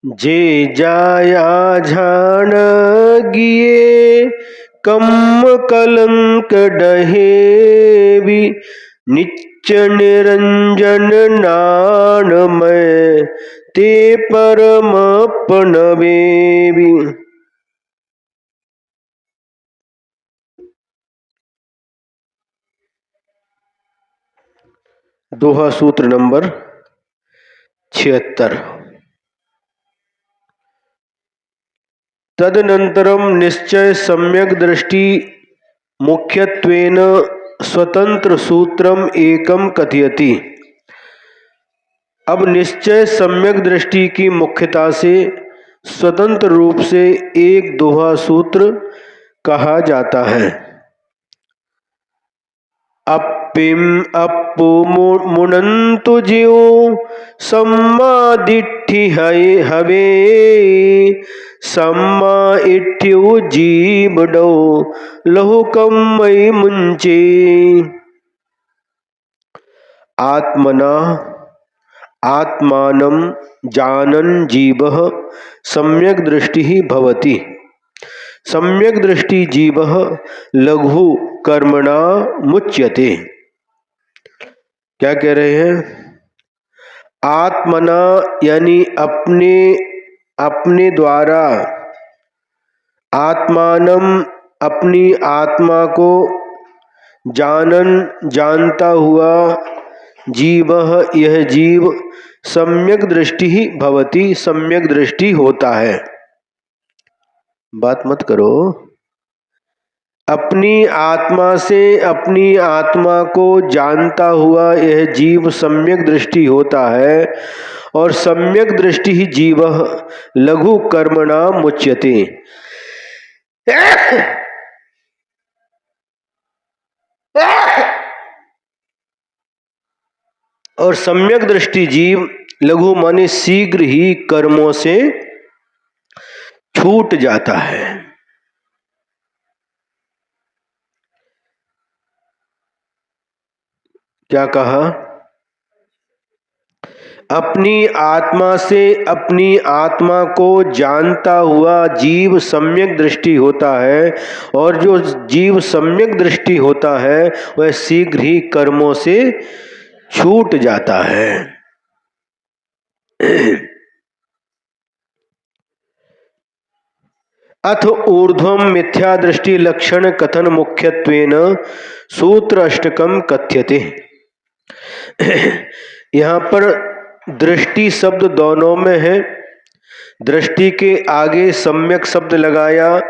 जे जाया झाण गिए कम कलंक डहेबी निच निरंजन नाणमय ते परम पणवेबी। दोहा सूत्र नंबर 76। तदनंतरम निश्चय सम्यक दृष्टि मुख्यत्वेन स्वतंत्र सूत्रम एकम कथयति। अब निश्चय सम्यक दृष्टि की मुख्यता से स्वतंत्र रूप से एक दोहा सूत्र कहा जाता है। अप्पिम अप्पु मुनंतु ज्यो सम्मा दिट्ठि हवे सम्मा इट्ठ्यु जीवडो लहुकम मई मुंचे। आत्मना आत्मानं जानन जीवः सम्यक दृष्टि भवति। सम्यक दृष्टि जीवः लघु कर्मणा मुच्यते। क्या कह रहे हैं? आत्मना यानी अपने द्वारा, आत्मानम अपनी आत्मा को, जानन जानता हुआ, जीवः यह जीव, सम्यक दृष्टि ही भवति सम्यक दृष्टि होता है। बात मत करो। अपनी आत्मा से अपनी आत्मा को जानता हुआ यह जीव सम्यक दृष्टि होता है और सम्यक दृष्टि ही जीवः लघु कर्मणा मुच्यते। और सम्यक दृष्टि जीव लघु माने शीघ्र ही कर्मों से छूट जाता है। क्या कहा? अपनी आत्मा से अपनी आत्मा को जानता हुआ जीव सम्यक दृष्टि होता है और जो जीव सम्यक दृष्टि होता है वह शीघ्र ही कर्मों से छूट जाता है। अथ ऊर्ध्वम मिथ्या दृष्टि लक्षण कथन मुख्यत्वेन सूत्र अष्टकम कथ्यते। यहाँ पर दृष्टि शब्द दोनों में है। दृष्टि के आगे सम्यक शब्द लगाया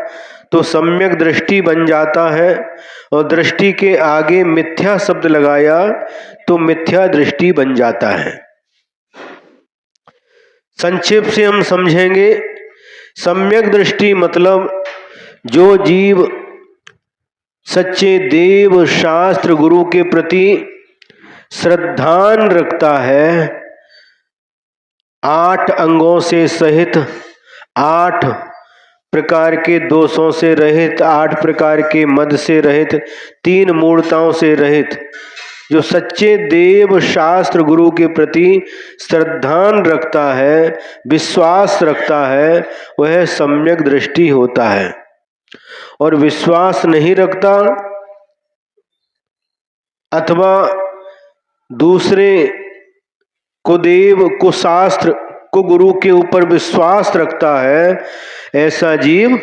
तो सम्यक दृष्टि बन जाता है और दृष्टि के आगे मिथ्या शब्द लगाया तो मिथ्या दृष्टि बन जाता है। संक्षेप से हम समझेंगे। सम्यक दृष्टि मतलब जो जीव सच्चे देव शास्त्र गुरु के प्रति श्रद्धान रखता है, 8 अंगों से सहित, 8 प्रकार के दोषों से रहित, 8 प्रकार के मद से रहित, 3 मूर्ताओं से रहित, जो सच्चे देव शास्त्र गुरु के प्रति श्रद्धान रखता है, विश्वास रखता है, वह सम्यक दृष्टि होता है। और विश्वास नहीं रखता अथवा दूसरे को देव को शास्त्र को गुरु के ऊपर विश्वास रखता है, ऐसा जीव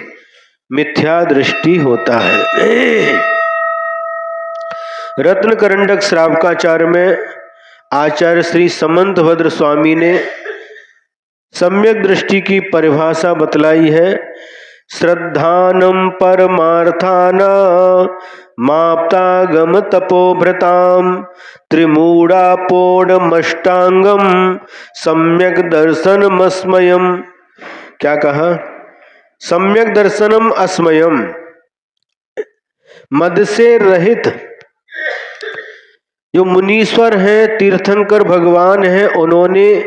मिथ्या दृष्टि होता है। रत्न करंडक श्रावकाचार्य में आचार्य श्री समंतभद्र स्वामी ने सम्यक दृष्टि की परिभाषा बतलाई है। श्रद्धानम परमार्थाना माप्तागम तपोभृताम त्रिमूढ़ापोढ़मष्टांगम सम्यक दर्शनम अस्मयम। क्या कहा? सम्यक दर्शनम अस्मयम, मद से रहित जो मुनीश्वर हैं, तीर्थंकर भगवान हैं, उन्होंने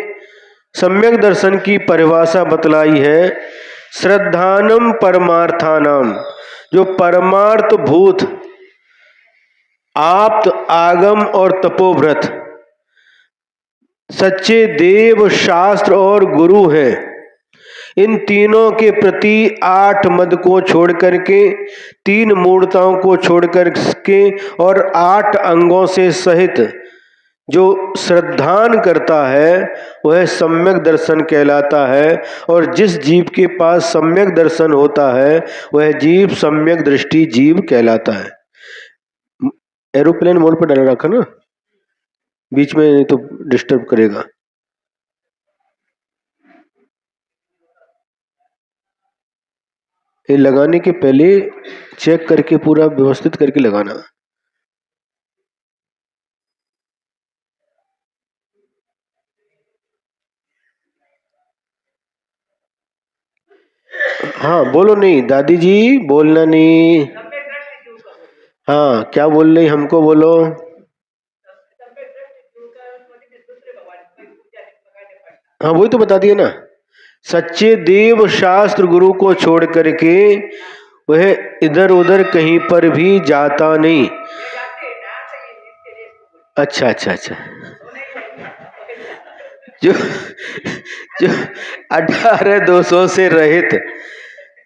सम्यक दर्शन की परिभाषा बतलाई है। श्रद्धानम परमार्थानाम, जो परमार्थ भूत आप्त आगम और तपोव्रत सच्चे देव शास्त्र और गुरु हैं, इन तीनों के प्रति 8 मद को छोड़ करके, 3 मूर्ताओं को छोड़ करके और 8 अंगों से सहित जो श्रद्धान करता है वह सम्यक दर्शन कहलाता है। और जिस जीव के पास सम्यक दर्शन होता है वह जीव सम्यक दृष्टि जीव कहलाता है। एरोप्लेन मोड पर डाला रखा ना, बीच में नहीं तो डिस्टर्ब करेगा। ये लगाने के पहले चेक करके पूरा व्यवस्थित करके लगाना। हाँ बोलो, नहीं दादी जी बोलना नहीं। हाँ क्या बोल रही हमको बोलो। हाँ वही तो बता दिया ना, सच्चे देव शास्त्र गुरु को छोड़ करके वह इधर उधर कहीं पर भी जाता नहीं। अच्छा अच्छा अच्छा, जो जो 18 दोषों से रहित,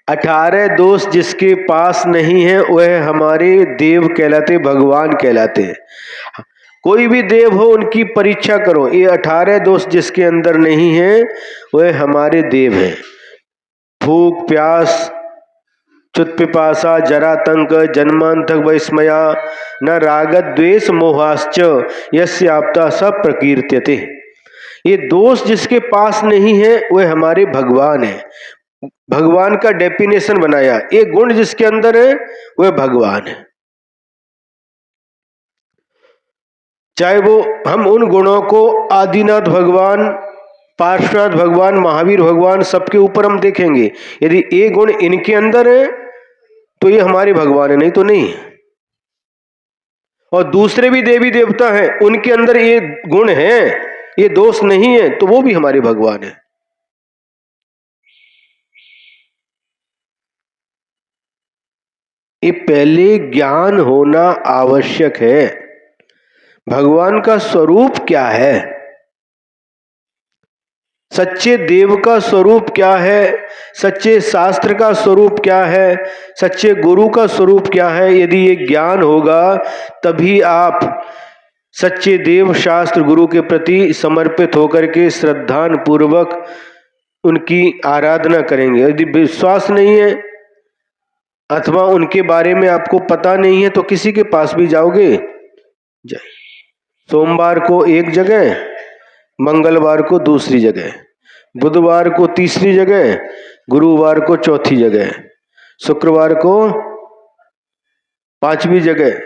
18 दोष जिसके पास नहीं है वह हमारे देव कहलाते, भगवान कहलाते। कोई भी देव हो उनकी परीक्षा करो, ये 18 दोष जिसके अंदर नहीं है वह हमारे देव है। भूख प्यास च्युत पिपासा जरातंक जन्मांतक वैस्मया न रागत द्वेष मोहाश्च यस्य आपता सब प्रकीर्त्यते। ये दोष जिसके पास नहीं है वह हमारे भगवान है। भगवान का डेफिनेशन बनाया, ये गुण जिसके अंदर है वह भगवान है। चाहे वो हम उन गुणों को आदिनाथ भगवान, पार्श्वनाथ भगवान, महावीर भगवान सबके ऊपर हम देखेंगे, यदि ये गुण इनके अंदर है तो ये हमारे भगवान है, नहीं तो नहीं। और दूसरे भी देवी देवता हैं उनके अंदर ये गुण है, ये दोष नहीं है, तो वो भी हमारे भगवान है। ये पहले ज्ञान होना आवश्यक है। भगवान का स्वरूप क्या है, सच्चे देव का स्वरूप क्या है, सच्चे शास्त्र का स्वरूप क्या है, सच्चे गुरु का स्वरूप क्या है, यदि ये ज्ञान होगा तभी आप सच्चे देव शास्त्र गुरु के प्रति समर्पित होकर के श्रद्धान पूर्वक उनकी आराधना करेंगे। यदि विश्वास नहीं है अथवा उनके बारे में आपको पता नहीं है तो किसी के पास भी जाओगे, सोमवार को एक जगह, मंगलवार को दूसरी जगह, बुधवार को तीसरी जगह, गुरुवार को चौथी जगह, शुक्रवार को पांचवी जगह,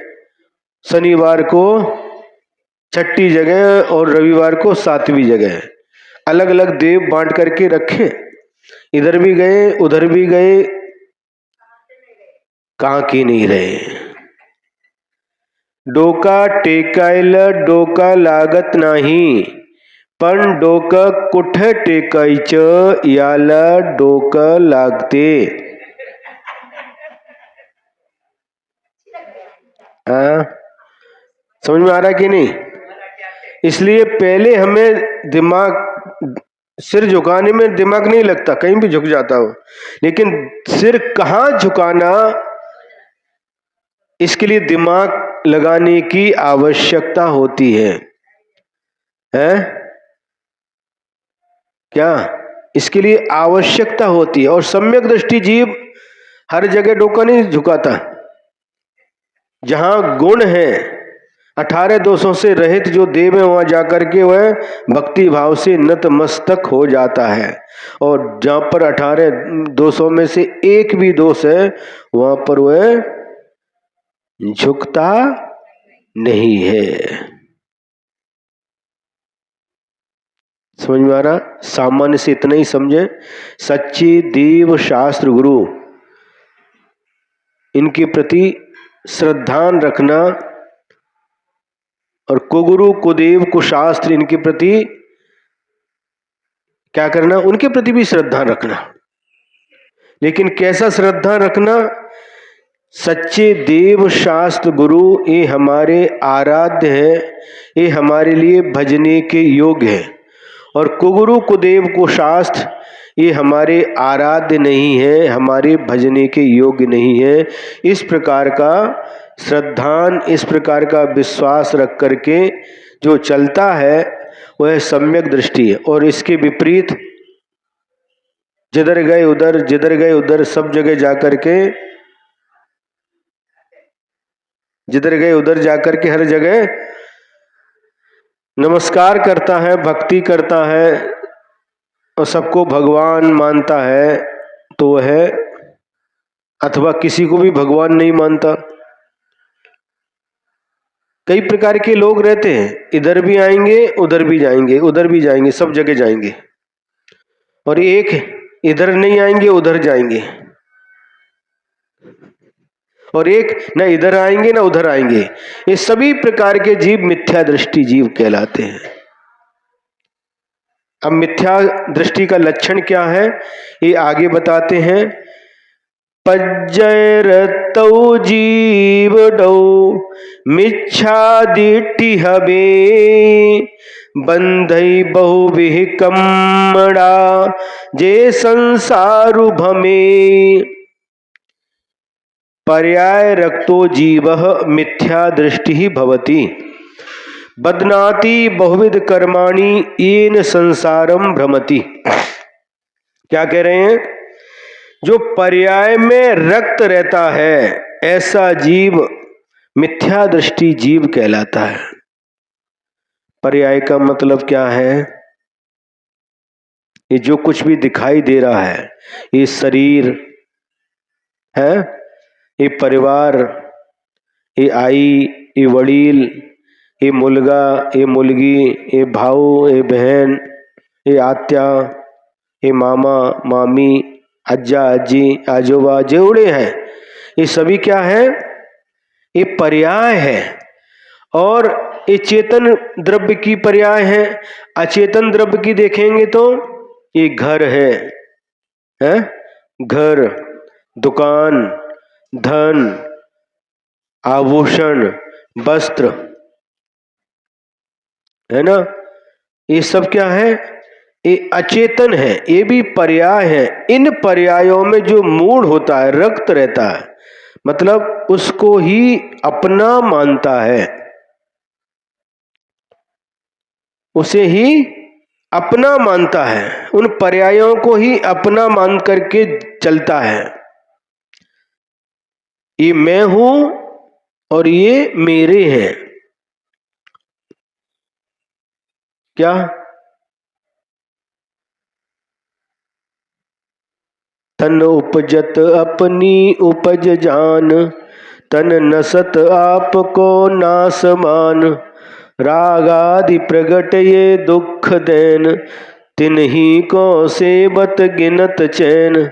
शनिवार को छठी जगह और रविवार को सातवीं जगह। अलग अलग देव बांट करके रखे, इधर भी गए उधर भी गए, कहाँ की नहीं रहे। डोका टेकायल डोका लागत नाही, पण डोक कुठ टेकायच याला डोक लागते। समझ में आ रहा कि नहीं? इसलिए पहले हमें दिमाग, सिर झुकाने में दिमाग नहीं लगता, कहीं भी झुक जाता हो, लेकिन सिर कहाँ झुकाना इसके लिए दिमाग लगाने की आवश्यकता होती है। क्या इसके लिए आवश्यकता होती है। और सम्यक दृष्टि जीव हर जगह डोका नहीं झुकाता। जहां गुण है, 18 दोषों से रहित जो देव है, वहां जाकर के वह भक्ति भाव से नतमस्तक हो जाता है। और जहां पर 18 दोषों में से एक भी दोष है वहां पर वह झुकता नहीं है। समझ में आ रहा? सामान्य से इतना ही समझे, सच्चे देव शास्त्र गुरु इनके प्रति श्रद्धान रखना, और कुगुरु कुदेव कुशास्त्र इनके प्रति क्या करना, उनके प्रति भी श्रद्धा रखना। लेकिन कैसा श्रद्धा रखना? सच्चे देव शास्त्र गुरु ये हमारे आराध्य है, ये हमारे लिए भजने के योग्य है। और कुगुरु कुदेव कुशास्त्र ये हमारे आराध्य नहीं है, हमारे भजने के योग्य नहीं है। इस प्रकार का श्रद्धान, इस प्रकार का विश्वास रख करके जो चलता है वह सम्यक दृष्टि है। और इसके विपरीत जिधर गए उधर, जिधर गए उधर, सब जगह जाकर के, जिधर गए उधर जाकर के हर जगह नमस्कार करता है, भक्ति करता है और सबको भगवान मानता है, तो वह अथवा किसी को भी भगवान नहीं मानता। कई प्रकार के लोग रहते हैं, इधर भी आएंगे उधर भी जाएंगे, उधर भी जाएंगे, सब जगह जाएंगे, और एक इधर नहीं आएंगे उधर जाएंगे, और एक न इधर आएंगे न उधर आएंगे। ये सभी प्रकार के जीव मिथ्या दृष्टि जीव कहलाते हैं। अब मिथ्या दृष्टि का लक्षण क्या है ये आगे बताते हैं। पज्जरतौ जीवडौ मिच्छादिट्ठि हबे बंधई बहुविह कम्मड़ा जे संसारु भमे। पर्याय रक्तो जीवः मिथ्या दृष्टि ही भवति बदनाति बहुविध कर्माणि येन संसारम भ्रमति। क्या कह रहे हैं? जो पर्याय में रक्त रहता है ऐसा जीव मिथ्या दृष्टि जीव कहलाता है। पर्याय का मतलब क्या है? ये जो कुछ भी दिखाई दे रहा है, ये शरीर है, ये परिवार, ये आई, ये वडील, ये मुलगा, ये मुलगी, ये भाऊ, ये बहन, ये आत्या, ये मामा मामी, अज्जा अज्जी, आजोबा, जेवड़े हैं, ये सभी क्या है? ये पर्याय है। और ये चेतन द्रव्य की पर्याय है। अचेतन द्रव्य की देखेंगे तो ये घर है? घर, दुकान, धन, आभूषण, वस्त्र, है ना? ये सब क्या है? ये अचेतन है, ये भी पर्याय है। इन पर्यायों में जो मूढ़ होता है, रक्त रहता है, मतलब उसको ही अपना मानता है, उसे ही अपना मानता है, उन पर्यायों को ही अपना मान करके चलता है। ये मैं हूं और ये मेरे हैं। क्या? तन उपजत अपनी उपज जान, तन नसत आपको नासमान। रागादि प्रगट ये दुख देन, तिन्ही को सेबत गिनत चैन।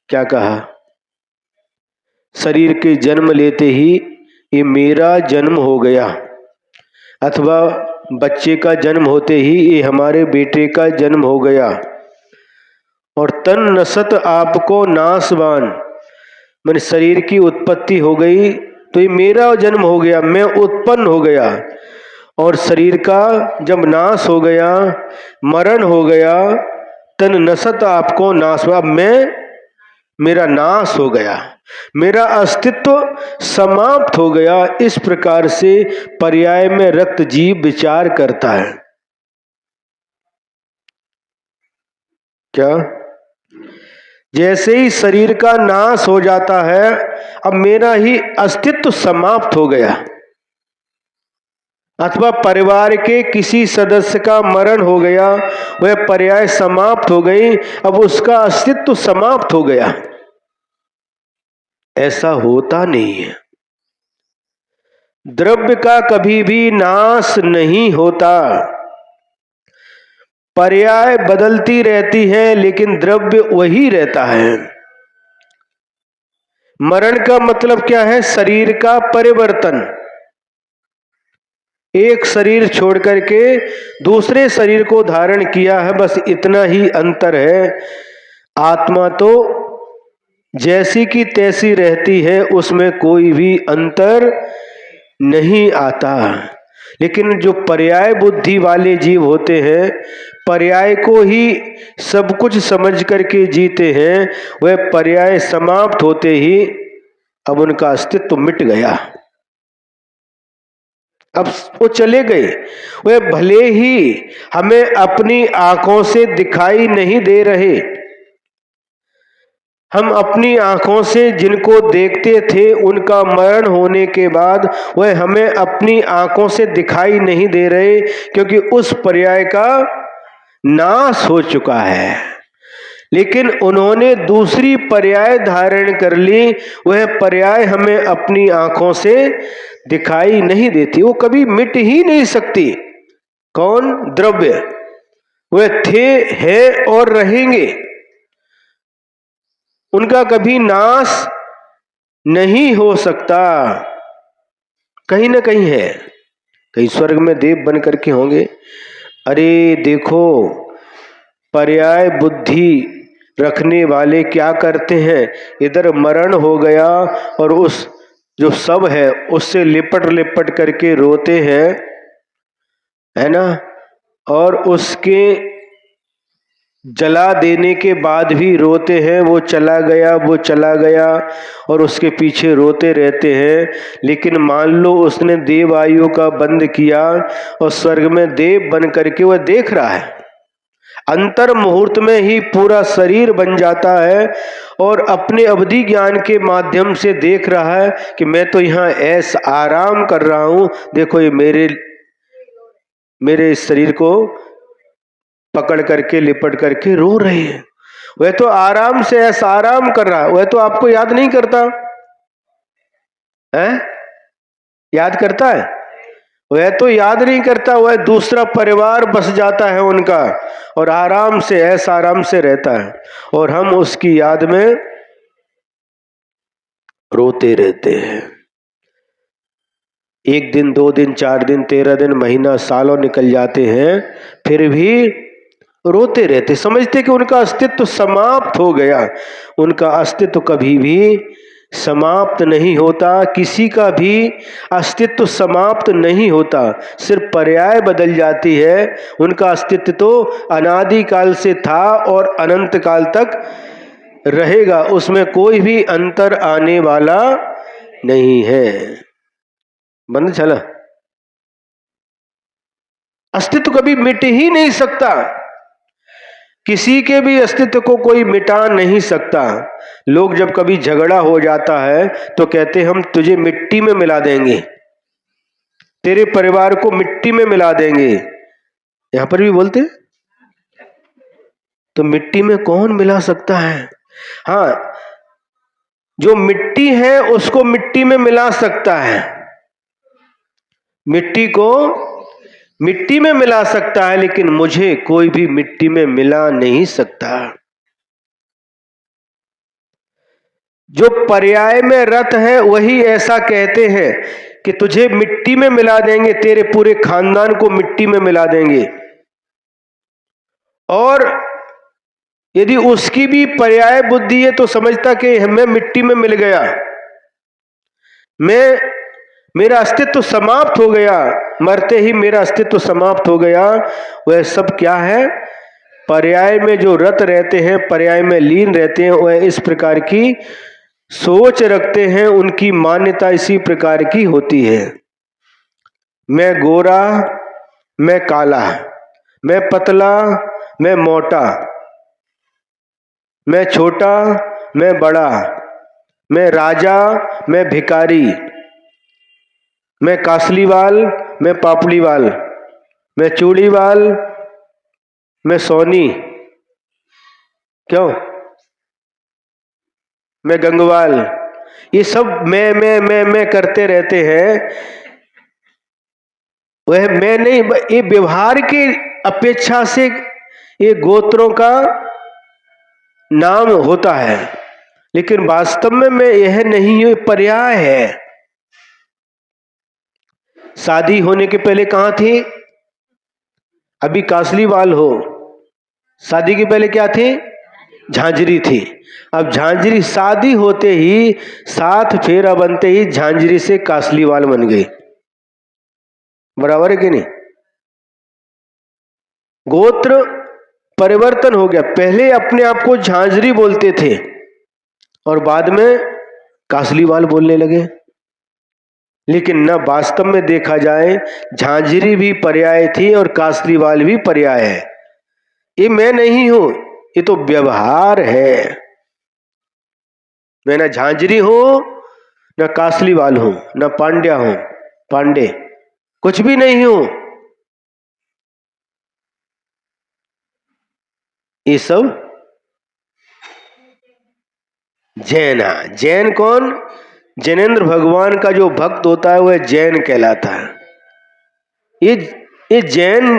क्या कहा? शरीर के जन्म लेते ही ये मेरा जन्म हो गया, अथवा बच्चे का जन्म होते ही ये हमारे बेटे का जन्म हो गया। और तन नसत आपको नासवान, मैंने शरीर की उत्पत्ति हो गई तो ये मेरा जन्म हो गया, मैं उत्पन्न हो गया। और शरीर का जब नाश हो गया, मरण हो गया, तन नसत आपको नासवान, मेरा नाश हो गया, मेरा अस्तित्व समाप्त हो गया। इस प्रकार से पर्याय में रक्त जीव विचार करता है। क्या? जैसे ही शरीर का नाश हो जाता है, अब मेरा ही अस्तित्व समाप्त हो गया, अथवा परिवार के किसी सदस्य का मरण हो गया, वह पर्याय समाप्त हो गई, अब उसका अस्तित्व समाप्त हो गया। ऐसा होता नहीं है। द्रव्य का कभी भी नाश नहीं होता। पर्याय बदलती रहती है लेकिन द्रव्य वही रहता है। मरण का मतलब क्या है? शरीर का परिवर्तन। एक शरीर छोड़ करके दूसरे शरीर को धारण किया है, बस इतना ही अंतर है। आत्मा तो जैसी की तैसी रहती है, उसमें कोई भी अंतर नहीं आता। लेकिन जो पर्याय बुद्धि वाले जीव होते हैं, पर्याय को ही सब कुछ समझ करके जीते हैं, वह पर्याय समाप्त होते ही अब उनका अस्तित्व मिट गया। अब वो चले गए। वे भले ही हमें अपनी आंखों से दिखाई नहीं दे रहे, हम अपनी आंखों से जिनको देखते थे उनका मरण होने के बाद वह हमें अपनी आंखों से दिखाई नहीं दे रहे, क्योंकि उस पर्याय का नाश हो चुका है। लेकिन उन्होंने दूसरी पर्याय धारण कर ली, वह पर्याय हमें अपनी आंखों से दिखाई नहीं देती, वो कभी मिट ही नहीं सकती। कौन? द्रव्य। वह थे, है और रहेंगे, उनका कभी नाश नहीं हो सकता। कहीं ना कहीं है, कहीं स्वर्ग में देव बन करके होंगे। अरे देखो, पर्याय बुद्धि रखने वाले क्या करते हैं, इधर मरण हो गया और उस जो सब है उससे लिपट लिपट करके रोते हैं, है ना, और उसके जला देने के बाद भी रोते हैं, वो चला गया, वो चला गया, और उसके पीछे रोते रहते हैं। लेकिन मान लो उसने देव आयु का बंद किया और स्वर्ग में देव बन करके वह देख रहा है, अंतर मुहूर्त में ही पूरा शरीर बन जाता है और अपने अवधि ज्ञान के माध्यम से देख रहा है कि मैं तो यहाँ ऐस आराम कर रहा हूं, देखो ये मेरे इस शरीर को पकड़ करके लिपट करके रो रहे हैं। वह तो आराम से ऐसा आराम कर रहा है, वह तो आपको याद नहीं करता है? याद करता है? वह तो याद नहीं करता, वह दूसरा परिवार बस जाता है उनका और आराम से ऐसा आराम से रहता है, और हम उसकी याद में रोते रहते हैं। 1 दिन, 2 दिन, 4 दिन, 13 दिन, महीना, सालों निकल जाते हैं, फिर भी रोते रहते, समझते कि उनका अस्तित्व समाप्त हो गया। उनका अस्तित्व कभी भी समाप्त नहीं होता, किसी का भी अस्तित्व समाप्त नहीं होता, सिर्फ पर्याय बदल जाती है। उनका अस्तित्व तो अनादि काल से था और अनंत काल तक रहेगा, उसमें कोई भी अंतर आने वाला नहीं है। बंद चला, अस्तित्व कभी मिट ही नहीं सकता, किसी के भी अस्तित्व को कोई मिटा नहीं सकता। लोग जब कभी झगड़ा हो जाता है तो कहते हम तुझे मिट्टी में मिला देंगे, तेरे परिवार को मिट्टी में मिला देंगे, यहां पर भी बोलते। तो मिट्टी में कौन मिला सकता है? हाँ, जो मिट्टी है उसको मिट्टी में मिला सकता है, मिट्टी को मिट्टी में मिला सकता है, लेकिन मुझे कोई भी मिट्टी में मिला नहीं सकता। जो पर्याय में रत है वही ऐसा कहते हैं कि तुझे मिट्टी में मिला देंगे, तेरे पूरे खानदान को मिट्टी में मिला देंगे। और यदि उसकी भी पर्याय बुद्धि है तो समझता कि मैं मिट्टी में मिल गया, मेरा अस्तित्व समाप्त हो गया, मरते ही मेरा अस्तित्व समाप्त हो गया। वह सब क्या है? पर्याय में जो रत रहते हैं, पर्याय में लीन रहते हैं, वह इस प्रकार की सोच रखते हैं, उनकी मान्यता इसी प्रकार की होती है। मैं गोरा, मैं काला, मैं पतला, मैं मोटा, मैं छोटा, मैं बड़ा, मैं राजा, मैं भिखारी, मैं कासलीवाल, मैं पापड़ीवाल, मैं चूड़ीवाल, मैं सोनी, क्यों, मैं गंगवाल, ये सब मैं करते रहते हैं। वह मैं नहीं, ये व्यवहार की अपेक्षा से ये गोत्रों का नाम होता है, लेकिन वास्तव में मैं यह नहीं, ये पर्याय है। शादी होने के पहले कहां थी? अभी कासलीवाल हो, शादी के पहले क्या थी? झांझरी थी। अब झांझरी शादी होते ही, 7 फेरा बनते ही झांझरी से कासलीवाल बन गई। बराबर है कि नहीं? गोत्र परिवर्तन हो गया। पहले अपने आप को झांझरी बोलते थे और बाद में कासलीवाल बोलने लगे। लेकिन न वास्तव में देखा जाए झांझरी भी पर्याय थी और कासलीवाल भी पर्याय है। ये मैं नहीं हूं, ये तो व्यवहार है। मैं न झांझरी हूं, न कासलीवाल हूं, न पांड्या हूं, पांडे कुछ भी नहीं हूं। ये सब जैन है। जैन कौन? जैनेन्द्र भगवान का जो भक्त होता है वह जैन कहलाता है। ये जैन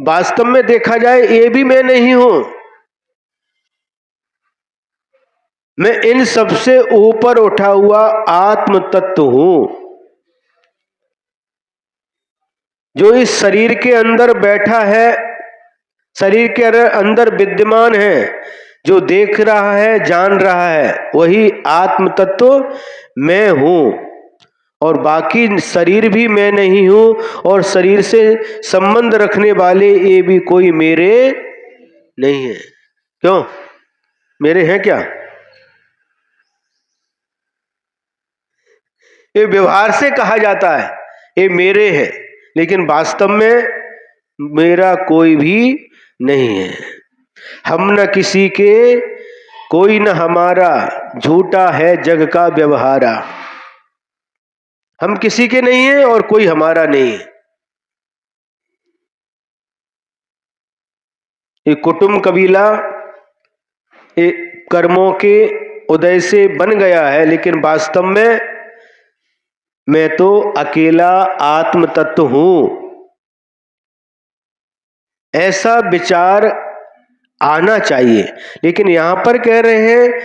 वास्तव में देखा जाए ये भी मैं नहीं हूं। मैं इन सबसे ऊपर उठा हुआ आत्म तत्व हूं, जो इस शरीर के अंदर बैठा है, शरीर के अंदर विद्यमान है, जो देख रहा है, जान रहा है, वही आत्म तत्व मैं हूं। और बाकी शरीर भी मैं नहीं हूं, और शरीर से संबंध रखने वाले ये भी कोई मेरे नहीं है। क्यों? मेरे हैं क्या? ये व्यवहार से कहा जाता है ये मेरे है, लेकिन वास्तव में मेरा कोई भी नहीं है। हम न किसी के, कोई न हमारा, झूठा है जग का व्यवहारा। हम किसी के नहीं है और कोई हमारा नहीं है। ये कुटुंब कबीला ये कर्मों के उदय से बन गया है, लेकिन वास्तव में मैं तो अकेला आत्म तत्व हूं। ऐसा विचार आना चाहिए। लेकिन यहां पर कह रहे हैं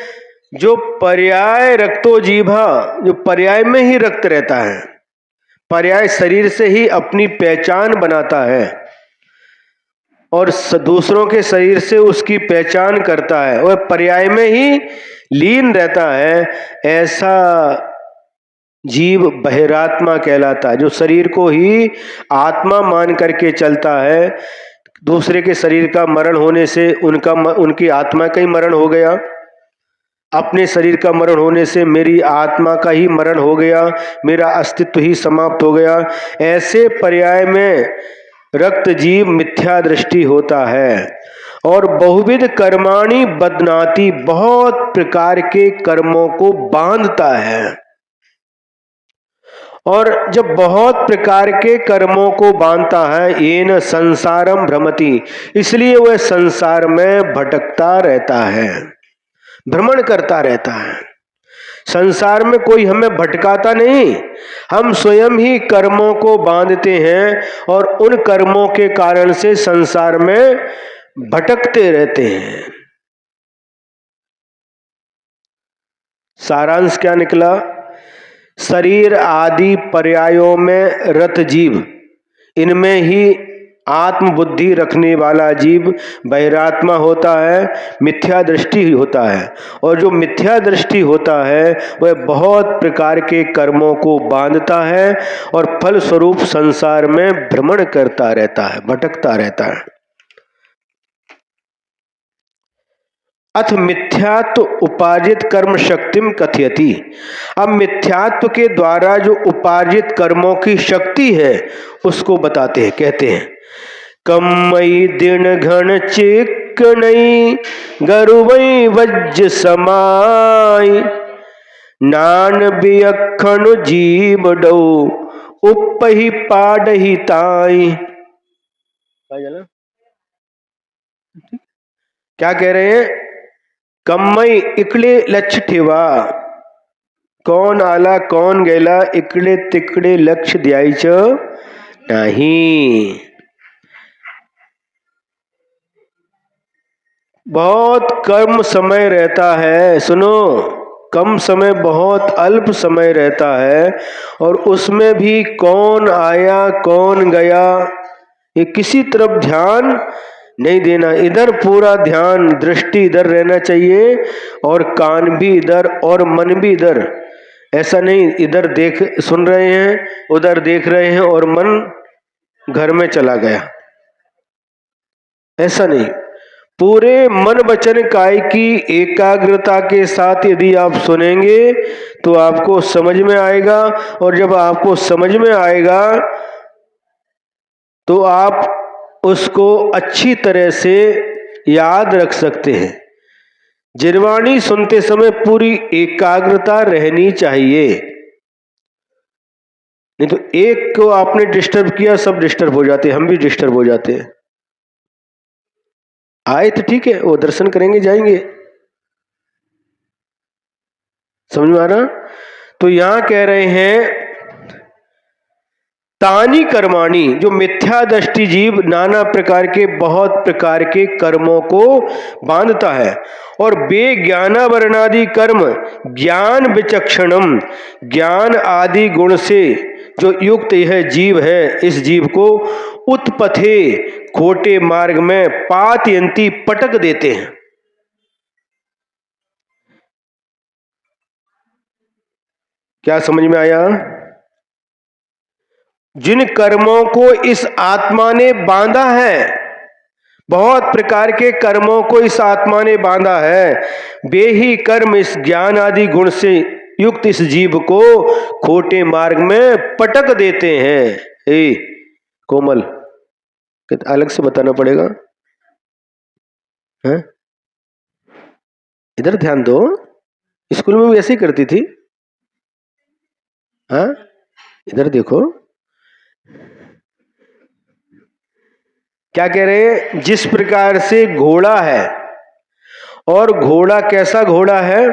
जो पर्याय रक्तो जीभा, जो पर्याय में ही रक्त रहता है, पर्याय शरीर से ही अपनी पहचान बनाता है और दूसरों के शरीर से उसकी पहचान करता है, वह पर्याय में ही लीन रहता है। ऐसा जीव बहिरात्मा कहलाता है, जो शरीर को ही आत्मा मान करके चलता है। दूसरे के शरीर का मरण होने से उनकी आत्मा का ही मरण हो गया, अपने शरीर का मरण होने से मेरी आत्मा का ही मरण हो गया, मेरा अस्तित्व ही समाप्त हो गया। ऐसे पर्याय में रक्त जीव मिथ्या दृष्टि होता है और बहुविध कर्माणि बदनाति, बहुत प्रकार के कर्मों को बांधता है। और जब बहुत प्रकार के कर्मों को बांधता है, येन संसारम भ्रमति, इसलिए वह संसार में भटकता रहता है, भ्रमण करता रहता है। संसार में कोई हमें भटकाता नहीं, हम स्वयं ही कर्मों को बांधते हैं और उन कर्मों के कारण से संसार में भटकते रहते हैं। सारांश क्या निकला? शरीर आदि पर्यायों में रत जीव, इनमें ही आत्म बुद्धि रखने वाला जीव बहिरात्मा होता है, मिथ्या दृष्टि होता है। और जो मिथ्या दृष्टि होता है वह बहुत प्रकार के कर्मों को बांधता है और फल स्वरूप संसार में भ्रमण करता रहता है, भटकता रहता है। अथ मिथ्यात्व उपार्जित कर्म शक्तिम कथयति। अब मिथ्यात्व के द्वारा जो उपार्जित कर्मों की शक्ति है उसको बताते हैं, कहते हैं कम्मई दिन घन चिकनई गरुवई वज्र समाई, नान बियखन जीव डो उपहि पाडही ताई। क्या कह रहे हैं? कम्मई इकड़े लक्ष्य ठेवा, कौन आला कौन गेला, इकड़े तिकड़े लक्ष्य द्यायच नहीं। बहुत कम समय रहता है, सुनो, कम समय, बहुत अल्प समय रहता है, और उसमें भी कौन आया कौन गया ये किसी तरफ ध्यान नहीं देना। इधर पूरा ध्यान, दृष्टि इधर रहना चाहिए और कान भी इधर और मन भी इधर। ऐसा नहीं इधर देख सुन रहे हैं, उधर देख रहे हैं और मन घर में चला गया, ऐसा नहीं। पूरे मन वचन काय की एकाग्रता के साथ यदि आप सुनेंगे तो आपको समझ में आएगा, और जब आपको समझ में आएगा तो आप उसको अच्छी तरह से याद रख सकते हैं। जिनवाणी सुनते समय पूरी एकाग्रता रहनी चाहिए, नहीं तो एक को आपने डिस्टर्ब किया सब डिस्टर्ब हो जाते हैं, हम भी डिस्टर्ब हो जाते हैं। आए तो ठीक है, वो दर्शन करेंगे जाएंगे, समझ में आ रहा। तो यहां कह रहे हैं तानी कर्माणी, जो मिथ्या दृष्टि जीव नाना प्रकार के बहुत प्रकार के कर्मों को बांधता है, और बेज्ञाना वर्णादि कर्म ज्ञान विचक्षणम, ज्ञान आदि गुण से जो युक्त यह जीव है, इस जीव को उत्पथे खोटे मार्ग में पातयंती पटक देते हैं। क्या समझ में आया? जिन कर्मों को इस आत्मा ने बांधा है, बहुत प्रकार के कर्मों को इस आत्मा ने बांधा है, वे ही कर्म इस ज्ञान आदि गुण से युक्त इस जीव को खोटे मार्ग में पटक देते हैं। कोमल, अलग से बताना पड़ेगा है? इधर ध्यान दो, स्कूल में भी ऐसे ही करती थी। हाँ, इधर देखो क्या कह रहे हैं। जिस प्रकार से घोड़ा है, और घोड़ा कैसा घोड़ा है,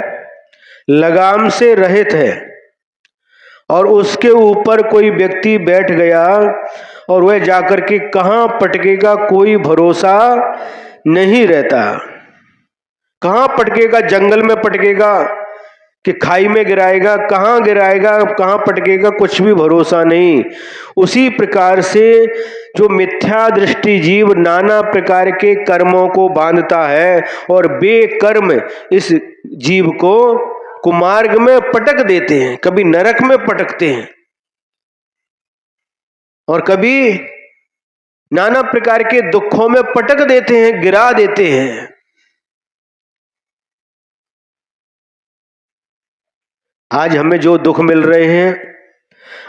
लगाम से रहित है, और उसके ऊपर कोई व्यक्ति बैठ गया और वह जाकर के कहां पटकेगा कोई भरोसा नहीं रहता। कहां पटकेगा, जंगल में पटकेगा कि खाई में गिराएगा, कहां गिराएगा, कहां पटकेगा, कुछ भी भरोसा नहीं। उसी प्रकार से जो मिथ्या दृष्टि जीव नाना प्रकार के कर्मों को बांधता है, और बेकर्म इस जीव को कुमार्ग में पटक देते हैं। कभी नरक में पटकते हैं और कभी नाना प्रकार के दुखों में पटक देते हैं, गिरा देते हैं। आज हमें जो दुख मिल रहे हैं,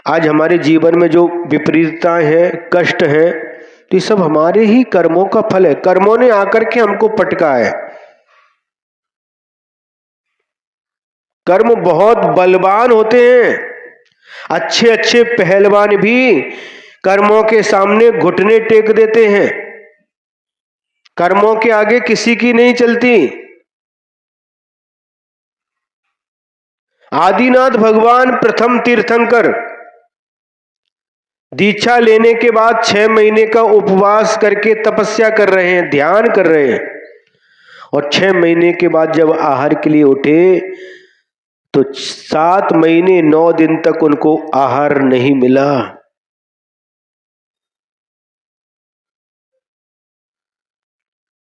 आज हमारे जीवन में जो विपरीतताएं हैं, कष्ट हैं, तो ये सब हमारे ही कर्मों का फल है। कर्मों ने आकर के हमको पटका है। कर्म बहुत बलवान होते हैं, अच्छे अच्छे पहलवान भी कर्मों के सामने घुटने टेक देते हैं। कर्मों के आगे किसी की नहीं चलती। आदिनाथ भगवान प्रथम तीर्थंकर दीक्षा लेने के बाद 6 महीने का उपवास करके तपस्या कर रहे हैं, ध्यान कर रहे हैं, और 6 महीने के बाद जब आहार के लिए उठे तो 7 महीने 9 दिन तक उनको आहार नहीं मिला।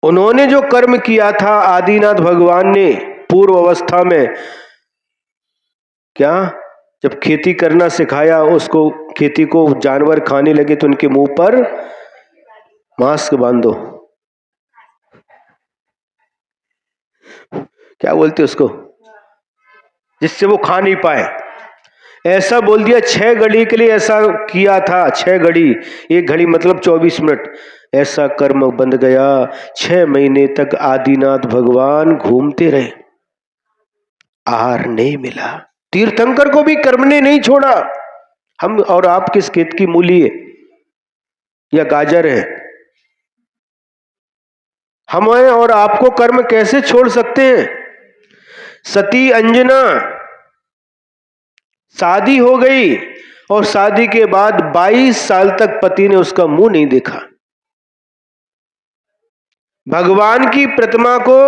उन्होंने जो कर्म किया था आदिनाथ भगवान ने पूर्व अवस्था में, क्या जब खेती करना सिखाया, उसको खेती को जानवर खाने लगे तो उनके मुंह पर मास्क बांधो, क्या बोलते उसको, जिससे वो खा नहीं पाए, ऐसा बोल दिया। 6 घड़ी के लिए ऐसा किया था, 6 घड़ी, 1 घड़ी मतलब 24 मिनट, ऐसा कर्म बंध गया। 6 महीने तक आदिनाथ भगवान घूमते रहे, आहार नहीं मिला। तीर्थंकर को भी कर्म ने नहीं छोड़ा। हम और आप किस खेत की मूली है या गाजर है? हमें और आपको कर्म कैसे छोड़ सकते हैं? सती अंजना शादी हो गई, और शादी के बाद 22 साल तक पति ने उसका मुंह नहीं देखा। भगवान की प्रतिमा को,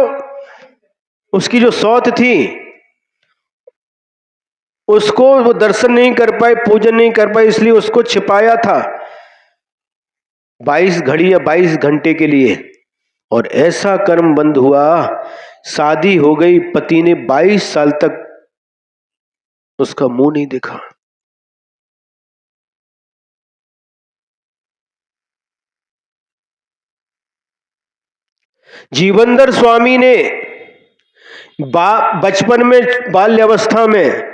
उसकी जो सौत थी, उसको वो दर्शन नहीं कर पाए, पूजन नहीं कर पाए, इसलिए उसको छिपाया था 22 घड़ी या 22 घंटे के लिए। और ऐसा कर्म बंद हुआ, शादी हो गई, पति ने 22 साल तक उसका मुंह नहीं देखा। जीवनधर स्वामी ने बचपन में, बाल्यावस्था में,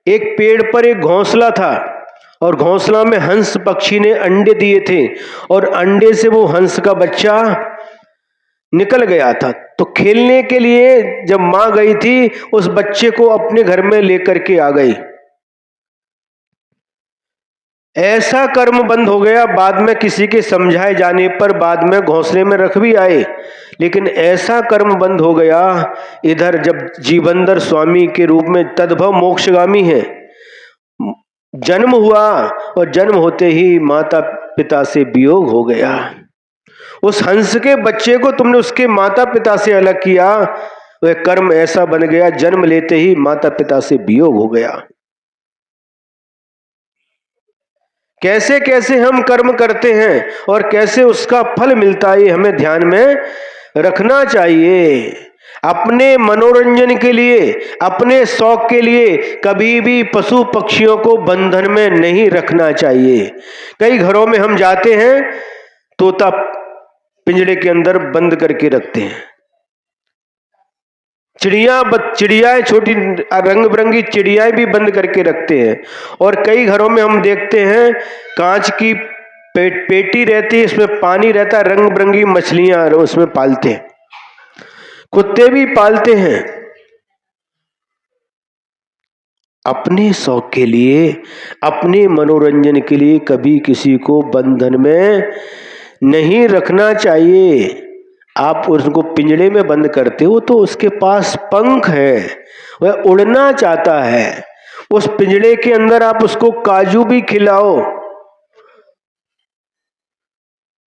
एक पेड़ पर एक घोंसला था और घोंसला में हंस पक्षी ने अंडे दिए थे और अंडे से वो हंस का बच्चा निकल गया था। तो खेलने के लिए जब मां गई थी, उस बच्चे को अपने घर में लेकर के आ गई। ऐसा कर्म बंद हो गया, बाद में किसी के समझाए जाने पर बाद में घोंसले में रख भी आए, लेकिन ऐसा कर्म बंद हो गया। इधर जब जीवनधर स्वामी के रूप में तद्भव मोक्षगामी है, जन्म हुआ और जन्म होते ही माता पिता से वियोग हो गया। उस हंस के बच्चे को तुमने उसके माता पिता से अलग किया, वह कर्म ऐसा बन गया, जन्म लेते ही माता पिता से वियोग हो गया। कैसे कैसे हम कर्म करते हैं और कैसे उसका फल मिलता है, हमें ध्यान में रखना चाहिए। अपने मनोरंजन के लिए, अपने शौक के लिए कभी भी पशु पक्षियों को बंधन में नहीं रखना चाहिए। कई घरों में हम जाते हैं, तोता पिंजड़े के अंदर बंद करके रखते हैं, चिड़ियाएं छोटी रंग बिरंगी चिड़ियाएं भी बंद करके रखते हैं। और कई घरों में हम देखते हैं कांच की पेटी रहती है, इसमें पानी रहता है, रंग बिरंगी मछलियां उसमें पालते हैं, कुत्ते भी पालते हैं। अपने शौक के लिए, अपने मनोरंजन के लिए कभी किसी को बंधन में नहीं रखना चाहिए। आप उसको पिंजड़े में बंद करते हो तो उसके पास पंख है, वह उड़ना चाहता है। उस पिंजड़े के अंदर आप उसको काजू भी खिलाओ,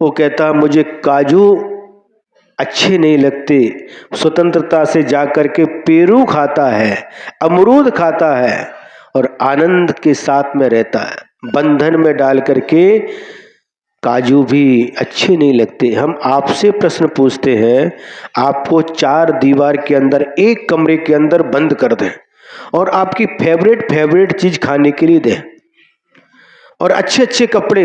वो कहता मुझे काजू अच्छे नहीं लगते, स्वतंत्रता से जाकर के पेरू खाता है, अमरूद खाता है और आनंद के साथ में रहता है। बंधन में डाल करके काजू भी अच्छे नहीं लगते। हम आपसे प्रश्न पूछते हैं, आपको 4 दीवार के अंदर, एक कमरे के अंदर बंद कर दें और आपकी फेवरेट चीज खाने के लिए दें और अच्छे अच्छे कपड़े,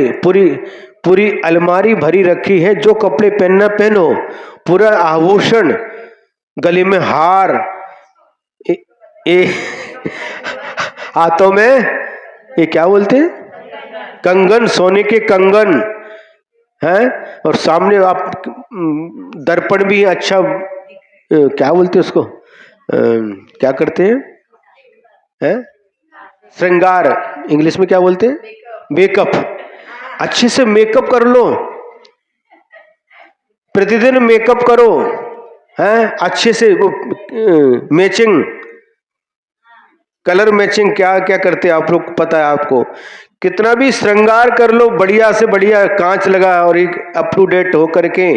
पूरी अलमारी भरी रखी है, जो कपड़े पहनना पहनो, पूरा आभूषण, गले में हार, हाथों में ये क्या बोलते हैं, कंगन, सोने के कंगन हैं, और सामने आप दर्पण भी अच्छा, क्या बोलते हैं उसको, क्या करते हैं, श्रृंगार, इंग्लिश में क्या बोलते हैं, मेकअप। अच्छे से मेकअप कर लो, प्रतिदिन मेकअप करो, हैं, अच्छे से मैचिंग, कलर मैचिंग, क्या क्या करते हैं आप लोग, पता है आपको। कितना भी श्रृंगार कर लो, बढ़िया से बढ़िया कांच लगा और एक अप टू डेट होकर के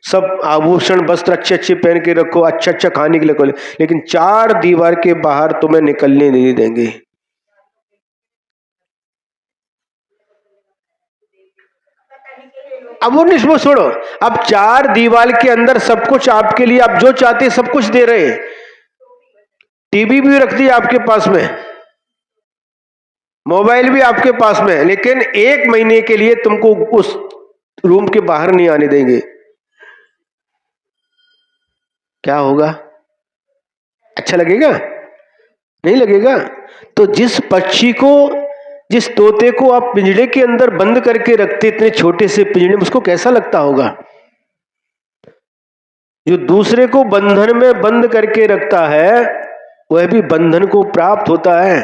सब आभूषण वस्त्र अच्छे अच्छे पहन के रखो, अच्छा अच्छा खाने के लिए खोले, लेकिन 4 दीवार के बाहर तुम्हें निकलने नहीं देंगे। अब वो नहीं, छोड़ो, अब 4 दीवार के अंदर सब कुछ आपके लिए, आप जो चाहते सब कुछ दे रहे हैं, टीवी भी रख दी आपके पास में, मोबाइल भी आपके पास में है, लेकिन 1 महीने के लिए तुमको उस रूम के बाहर नहीं आने देंगे। क्या होगा? अच्छा लगेगा? नहीं लगेगा। तो जिस पक्षी को, जिस तोते को आप पिंजड़े के अंदर बंद करके रखते, इतने छोटे से पिंजड़े में, उसको कैसा लगता होगा? जो दूसरे को बंधन में बंद करके रखता है, वह भी बंधन को प्राप्त होता है,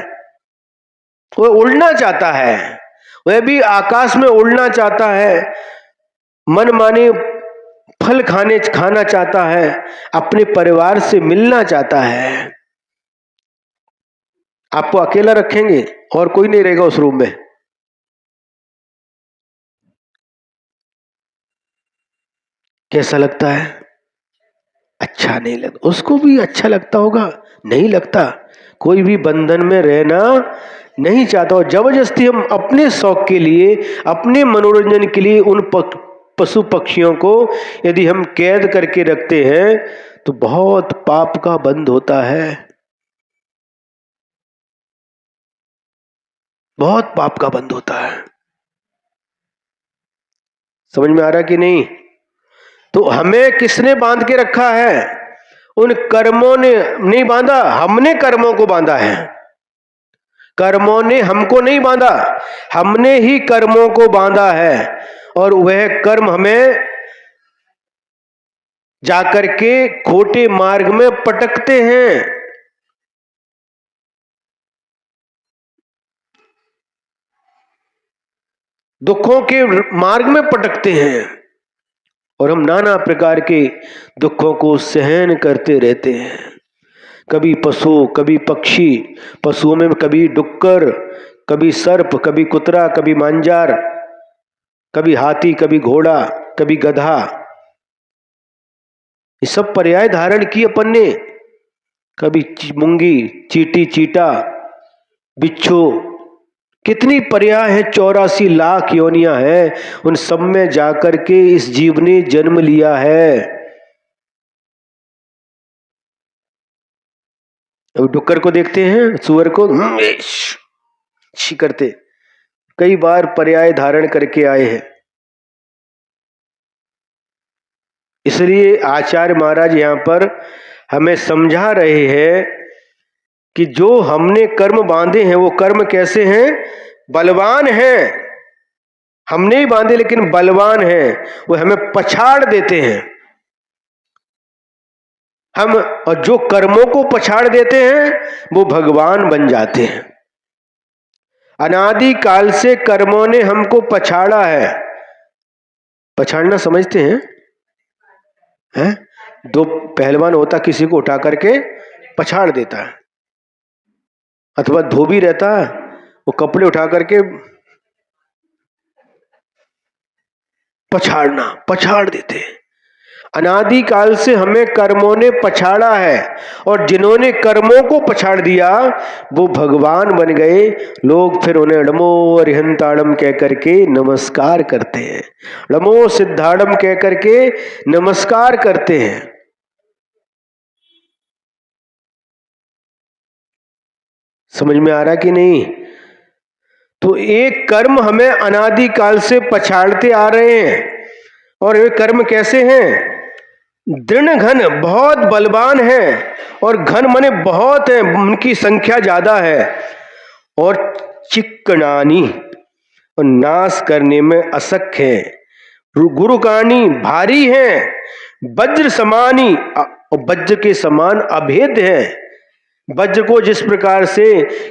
वह उड़ना चाहता है, वह भी आकाश में उड़ना चाहता है, मन माने फल खाना चाहता है, अपने परिवार से मिलना चाहता है। आपको अकेला रखेंगे और कोई नहीं रहेगा उस रूम में, कैसा लगता है? अच्छा नहीं लगता। उसको भी अच्छा लगता होगा? नहीं लगता। कोई भी बंधन में रहना नहीं चाहता, और जबरदस्ती हम अपने शौक के लिए, अपने मनोरंजन के लिए उन पशु पक्षियों को यदि हम कैद करके रखते हैं तो बहुत पाप का बंध होता है, बहुत पाप का बंध होता है। समझ में आ रहा कि नहीं? तो हमें किसने बांध के रखा है? उन कर्मों ने नहीं बांधा, हमने कर्मों को बांधा है। कर्मों ने हमको नहीं बांधा, हमने ही कर्मों को बांधा है। और वह कर्म हमें जाकर के खोटे मार्ग में पटकते हैं। दुखों के मार्ग में पटकते हैं और हम नाना प्रकार के दुखों को सहन करते रहते हैं। कभी पशु, कभी पक्षी, पशुओं में कभी डुक्कर, कभी सर्प, कभी कुतरा, कभी मांजार, कभी हाथी, कभी घोड़ा, कभी गधा। ये सब पर्याय धारण की अपन ने। कभी मूंगी, चींटी, चीटा, बिच्छू, कितनी पर्याय है। 84 लाख योनियां हैं, उन सब में जाकर के इस जीव ने जन्म लिया है। अब डुक्कर को देखते हैं, सुअर को छी करते, कई बार पर्याय धारण करके आए हैं। इसलिए आचार्य महाराज यहां पर हमें समझा रहे हैं कि जो हमने कर्म बांधे हैं वो कर्म कैसे हैं? बलवान हैं। हमने ही बांधे लेकिन बलवान हैं, वो हमें पछाड़ देते हैं। हम और जो कर्मों को पछाड़ देते हैं वो भगवान बन जाते हैं। अनादि काल से कर्मों ने हमको पछाड़ा है। पछाड़ना समझते हैं? हैं? दो पहलवान होता, किसी को उठा करके पछाड़ देता है, अथवा धोबी रहता है, वो कपड़े उठा करके पछाड़ देते हैं। अनादि काल से हमें कर्मों ने पछाड़ा है और जिन्होंने कर्मों को पछाड़ दिया वो भगवान बन गए। लोग फिर उन्हें नमो अरिहंताड़म कह करके नमस्कार करते हैं, नमो सिद्धाड़म कह करके नमस्कार करते हैं। समझ में आ रहा कि नहीं? तो एक कर्म हमें अनादि काल से पछाड़ते आ रहे हैं। और ये कर्म कैसे हैं? दृढ़ घन, बहुत बलवान है। और घन माने बहुत है, उनकी संख्या ज्यादा है। और चिक्कणानी, और नाश करने में असख्य है। गुरुकानी, भारी है। वज्र समानी, और वज्र के समान अभेद है। वज्र को जिस प्रकार से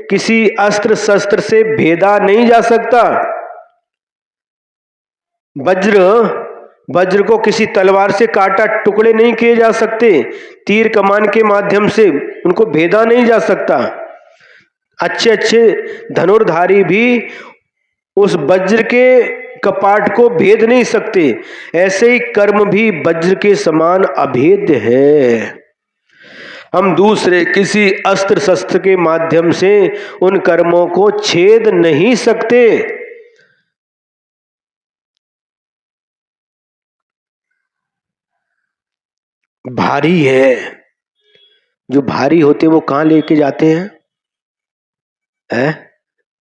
किसी अस्त्र शस्त्र से भेदा नहीं जा सकता, वज्र को किसी तलवार से काटा टुकड़े नहीं किए जा सकते, तीर कमान के माध्यम से उनको भेदा नहीं जा सकता। अच्छे अच्छे धनुर्धारी भी उस वज्र के कपाट को भेद नहीं सकते। ऐसे ही कर्म भी वज्र के समान अभेद्य है। हम दूसरे किसी अस्त्र शस्त्र के माध्यम से उन कर्मों को छेद नहीं सकते। भारी है। जो भारी होते वो कहां लेके जाते हैं?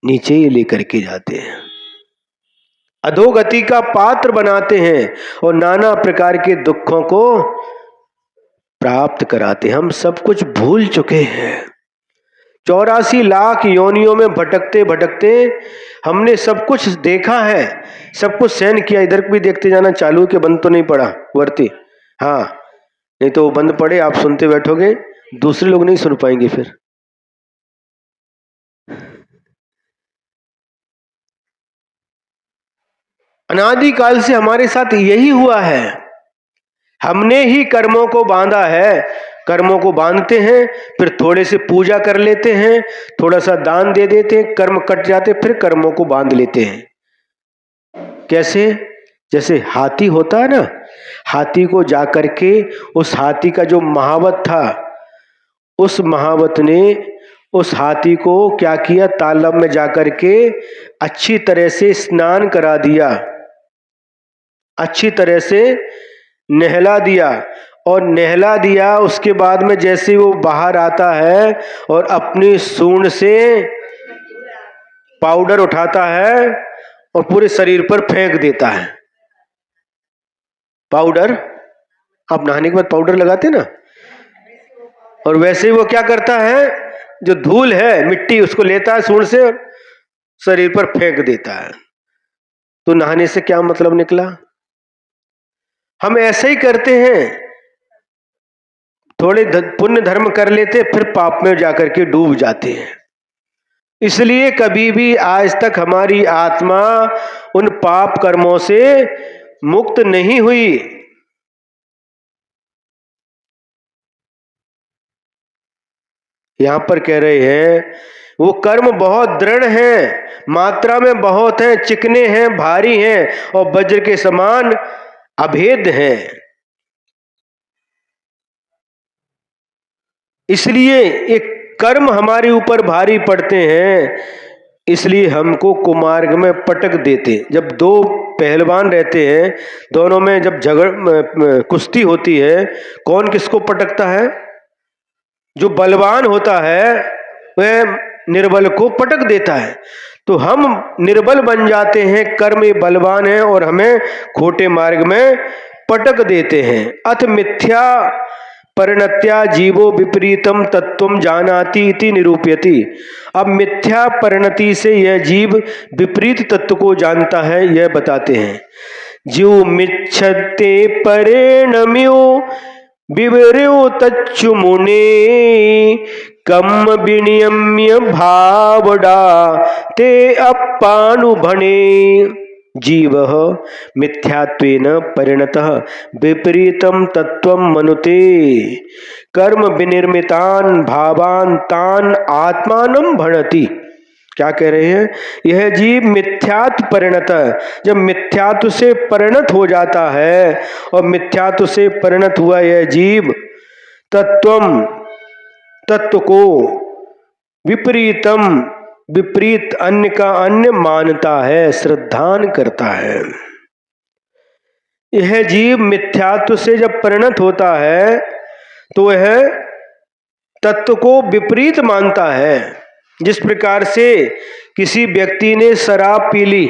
नीचे ही लेकर के जाते हैं, अधोगति का पात्र बनाते हैं और नाना प्रकार के दुखों को प्राप्त कराते। हम सब कुछ भूल चुके हैं। 84 लाख योनियों में भटकते भटकते हमने सब कुछ देखा है, सब कुछ सहन किया। इधर भी देखते जाना, चालू के बंद तो नहीं पड़ा वर्ती? हाँ, नहीं तो वो बंद पड़े, आप सुनते बैठोगे, दूसरे लोग नहीं सुन पाएंगे। फिर अनादिकाल से हमारे साथ यही हुआ है। हमने ही कर्मों को बांधा है। कर्मों को बांधते हैं, फिर थोड़े से पूजा कर लेते हैं, थोड़ा सा दान दे देते हैं, कर्म कट जाते, फिर कर्मों को बांध लेते हैं। कैसे? जैसे हाथी होता है ना, हाथी को जाकर के उस हाथी का जो महावत था, उस महावत ने उस हाथी को क्या किया? तालाब में जाकर के अच्छी तरह से स्नान करा दिया, अच्छी तरह से नहला दिया। और नहला दिया, उसके बाद में जैसे वो बाहर आता है और अपनी सूंड से पाउडर उठाता है और पूरे शरीर पर फेंक देता है। पाउडर आप नहाने के बाद पाउडर लगाते ना, और वैसे ही वो क्या करता है, जो धूल है मिट्टी उसको लेता है सूंड से और शरीर पर फेंक देता है। तो नहाने से क्या मतलब निकला? हम ऐसे ही करते हैं, थोड़े पुण्य धर्म कर लेते फिर पाप में जाकर के डूब जाते हैं। इसलिए कभी भी आज तक हमारी आत्मा उन पाप कर्मों से मुक्त नहीं हुई। यहां पर कह रहे हैं वो कर्म बहुत दृढ़ हैं, मात्रा में बहुत हैं, चिकने हैं, भारी हैं और वज्र के समान अभेद हैं। इसलिए एक कर्म हमारे ऊपर भारी पड़ते हैं, इसलिए हमको कुमार्ग में पटक देते। जब दो पहलवान रहते हैं, दोनों में जब कुश्ती होती है, कौन किसको पटकता है? जो बलवान होता है वह निर्बल को पटक देता है। तो हम निर्बल बन जाते हैं, कर्म बलवान है और हमें खोटे मार्ग में पटक देते हैं। अथ मिथ्या परिणत्या जीवो विपरीतम तत्वम जानाति इति निरूपयति। अब मिथ्या परिणति से यह जीव विपरीत तत्व को जानता है, यह बताते हैं। जीव मिच्छते परिणम्यो विवरो तच्चु मुने कम विनियम्य भावडा ते अपानुभणे। जीव मिथ्यात्वेन परिणतः विपरीतम तत्वं मनुते कर्म विनिर्मितान भावान तान आत्मानं भणति। क्या कह रहे हैं? यह जीव मिथ्यात्व परिणत, जब मिथ्यात्व से परिणत हो जाता है और मिथ्यात्व से परिणत हुआ यह जीव तत्वम, तत्व को, विपरीतम, विपरीत, अन्य का अन्य मानता है, श्रद्धान करता है। यह जीव मिथ्यात्व से जब परिणत होता है तो वह तत्व को विपरीत मानता है। जिस प्रकार से किसी व्यक्ति ने शराब पी ली